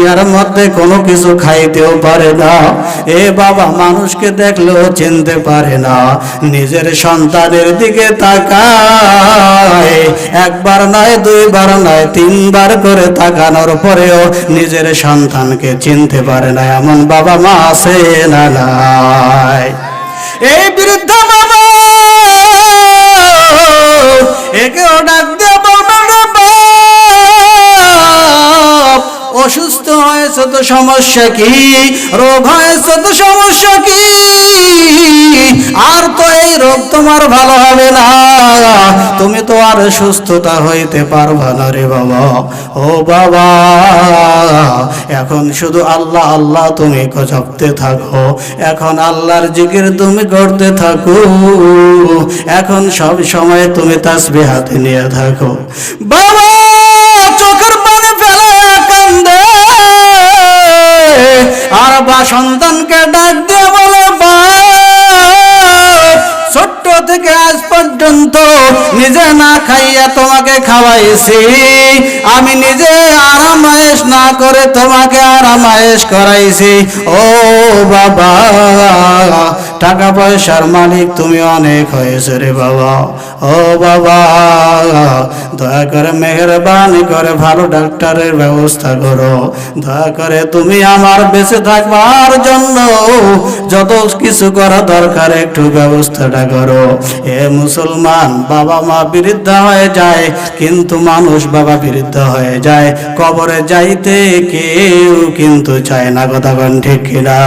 দুনিয়ার মধ্যে কোনো কিছু খাইতেও পারে না। এ বাবা মানুষকে দেখলেও চিনতে পারে না, নিজের সন্তানের দিকে তাকায়, একবার নয় দুইবার নয় তিনবার করে তাকানোর পরেও নিজের সন্তানকে চিনতে পারে না, এমন বাবা মা আছে না নাই? এই বৃদ্ধ বাবা একেও ডাক দিয়ে বলবেন রে বাপ, অসুস্থ হয়েছে তো সমস্যা কি, রোগ হয়েছে তো সমস্যা কি, আর তো এই রোগ তোমার ভালো হবে না, তুমি তো আর সুস্থতা হইতে পারবা না রে বাবা। ও বাবা এখন শুধু আল্লাহ আল্লাহ তুমি জপতে থাকো, এখন আল্লাহর জিকির তুমি করতে থাকো, এখন সব সময় তুমি তাসবিহ হাতে নিয়ে থাকো। বাবা চোখের পানি ফেলে কান্দে, আর বা সন্তানকে ডাক দিয়ে বলে ছোট্ট থেকে আজ পর্যন্ত নিজে না খাইয়া তোমাকে খাওয়াইছি, আমি নিজে আরামায়েশ না করে তোমাকে আরামায়েশ করাইছি। ও বাবা টাকা পয়সার মালিক তুমি অনেক হয়েছে রে বাবা। ও বাবা দয়া করে মেহেরবানি করে ভালো ডাক্তারের ব্যবস্থা করো, দয়া করে তুমি আমার বেঁচে থাকবার জন্য যত কিছু করা দরকার একটু ব্যবস্থাটা করো। এ মুসলমান বাবা মা বৃদ্ধ হয়ে যায়, কিন্তু মানুষ বাবা বৃদ্ধ হয়ে যায়, কবরে যাইতে কেউ কিন্তু চায় না, কথা কোন ঠিক কিনা?